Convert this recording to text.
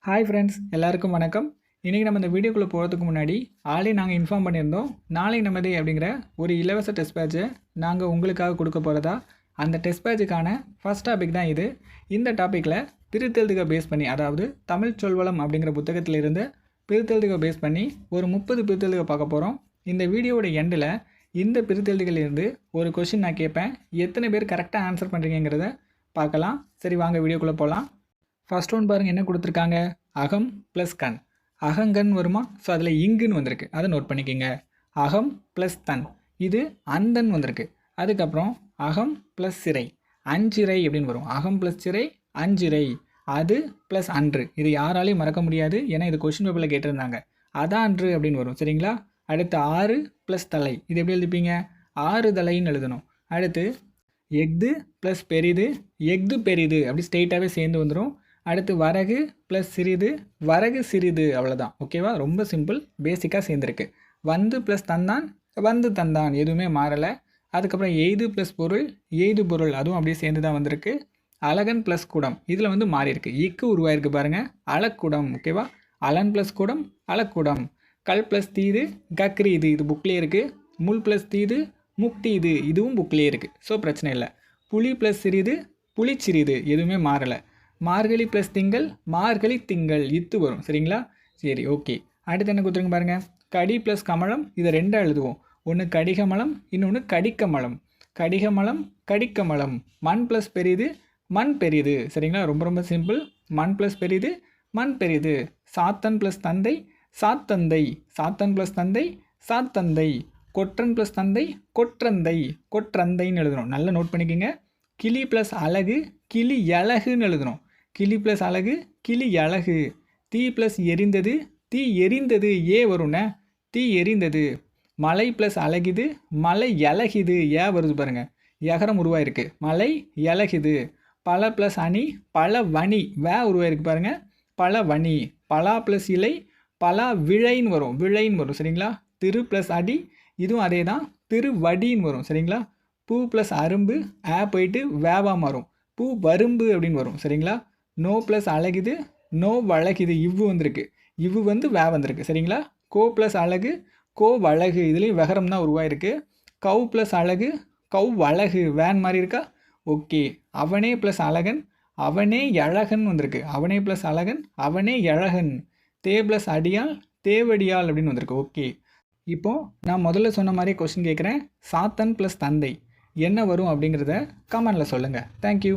Hi friends, எல்லாருக்கும் வணக்கம். இன்றைக்கி நம்ம இந்த வீடியோக்குள்ளே போகிறதுக்கு முன்னாடி ஆல்ரெடி நாங்கள் இன்ஃபார்ம் பண்ணியிருந்தோம். நாளை நமதே அப்படிங்கிற ஒரு இலவச டெஸ்ட் பேட்சை நாங்கள் உங்களுக்காக கொடுக்க போகிறதா. அந்த டெஸ்ட் பேட்சுக்கான ஃபஸ்ட் டாபிக் தான் இது. இந்த டாப்பிக்கில் பிரித்தெழுதுக பேஸ் பண்ணி, அதாவது தமிழ் சொல்வளம் அப்படிங்கிற புத்தகத்தில் இருந்து பிரித்தெழுதுக பேஸ் பண்ணி ஒரு 30 பிரித்தெழுதுக பார்க்க போகிறோம். இந்த வீடியோவோட எண்டில் இந்த பிரித்தெழுதுகளிலிருந்து ஒரு கொஷின் நான் கேட்பேன். எத்தனை பேர் கரெக்டாக ஆன்சர் பண்ணுறீங்கிறத பார்க்கலாம். சரி, வாங்க வீடியோக்குள்ளே போகலாம். ஃபர்ஸ்ட் ஒன் பாருங்கள், என்ன கொடுத்துருக்காங்க? அகம் ப்ளஸ் கண். அகங்கண் வருமா? ஸோ அதில் இங்குன்னு வந்திருக்கு, அதை நோட் பண்ணிக்கோங்க. அகம் ப்ளஸ் தன், இது அந்தன் வந்திருக்கு. அதுக்கப்புறம் அகம் ப்ளஸ் சிறை, அஞ்சிறை அப்படின்னு வரும். அகம் ப்ளஸ் சிறை அஞ்சிறை, அது ப்ளஸ் அன்று. இது யாராலையும் மறக்க முடியாது, ஏன்னா இது கொஷின் பேப்பரில் கேட்டிருந்தாங்க. அதான் அன்று அப்படின்னு வரும். சரிங்களா? அடுத்து ஆறு ப்ளஸ் தலை, இது எப்படி எழுதிப்பீங்க? ஆறு தலைன்னு எழுதணும். அடுத்து எஃது ப்ளஸ் பெரிது, எஃது பெரிது அப்படி ஸ்ட்ரெயிட்டாகவே சேர்ந்து வந்துடும். அடுத்து வரகு ப்ளஸ் சிறிது, வரகு சிறிது, அவ்வளோதான். ஓகேவா? ரொம்ப சிம்பிள், பேசிக்காக சேர்ந்துருக்கு. வந்து ப்ளஸ் தந்தான், வந்து தந்தான், எதுவுமே மாறலை. அதுக்கப்புறம் எய்து ப்ளஸ் பொருள், எய்து பொருள், அதுவும் அப்படியே சேர்ந்து தான் வந்திருக்கு. அழகன் ப்ளஸ் குடம், இதில் வந்து மாறி இருக்கு, இக்கு உருவாயிருக்கு பாருங்கள், அலக்குடம். ஓகேவா? அலன் ப்ளஸ் குடம், அலக்குடம். கல் ப்ளஸ் தீது, கக்ரீது, இது புக்லேயே இருக்குது. முள் ப்ளஸ் தீது, முக்தீது, இதுவும் புக்லேயே இருக்குது. ஸோ பிரச்சனை இல்லை. புலி ப்ளஸ் சிறிது, புளிச்சிறிது, எதுவுமே மாறலை. மார்கழி ப்ளஸ் திங்கள், மார்கழி திங்கள், இத்து வரும். சரிங்களா? சரி, ஓகே. அடுத்து என்ன கொடுத்துருங்க பாருங்கள். கடி ப்ளஸ் கமலம், இதை ரெண்டாக எழுதுவோம். ஒன்று கடிகமலம், இன்னொன்று கடிக்கமலம். கடிகமலம், கடிக்கமலம். மண் ப்ளஸ் பெரிது, மண் பெரிது. சரிங்களா? ரொம்ப ரொம்ப சிம்பிள். மண் ப்ளஸ் பெரிது, மண் பெரிது. சாத்தன் ப்ளஸ் தந்தை, சாத்தந்தை. சாத்தன் ப்ளஸ் தந்தை, சாத்தந்தை. கொற்றன் ப்ளஸ் தந்தை, கொற்றந்தை, கொற்றந்தைன்னு எழுதணும். நல்லா நோட் பண்ணிக்கோங்க. கிளி ப்ளஸ் அழகு, கிளி அழகுன்னு எழுதணும். கிளி ப்ளஸ் அழகு, கிளி அழகு. தீ ப்ளஸ் எரிந்தது, தீ எரிந்தது, ஏ வரும்ண்ண, தீ எரிந்தது. மலை ப்ளஸ் அழகிது, மலை இலகிது, ஏ வருது பாருங்கள், எகரம் உருவாயிருக்கு. மலை இலகிது. பல ப்ளஸ் அணி, பல வணி, வே உருவாயிருக்கு பாருங்கள், பல வணி. பலா ப்ளஸ் இலை, பலா விழைன்னு வரும், விழைன்னு வரும். சரிங்களா? திரு ப்ளஸ் அடி, இதுவும் அதே தான், திருவடின்னு வரும். சரிங்களா? பூ ப்ளஸ் அரும்பு, ஆ போயிட்டு வேவா மாறும், பூ வரும்பு அப்படின்னு வரும். சரிங்களா? நோ ப்ளஸ் அழகுது, நோ வழகுது, இவ்வு வந்திருக்கு, இவ்வு வந்து வே வந்திருக்கு. சரிங்களா? கோ ப்ளஸ் அழகு, கோ வழகு, இதுலேயும் வெகரம் தான் உருவாயிருக்கு. கவ் ப்ளஸ் அழகு, கவ் வழகு, வேன் மாதிரி இருக்கா? ஓகே. அவனே ப்ளஸ் அழகன், அவனே அழகன் வந்திருக்கு. அவனே ப்ளஸ் அழகன், அவனே அழகன். தே ப்ளஸ் அடியால், தேவடியால் அப்படின்னு வந்திருக்கு. ஓகே. இப்போது நான் முதல்ல சொன்ன மாதிரி கொஸ்டின் கேட்குறேன். சாத்தன் ப்ளஸ் தந்தை என்ன வரும் அப்படிங்கிறத கமெண்டில் சொல்லுங்கள். தேங்க்யூ.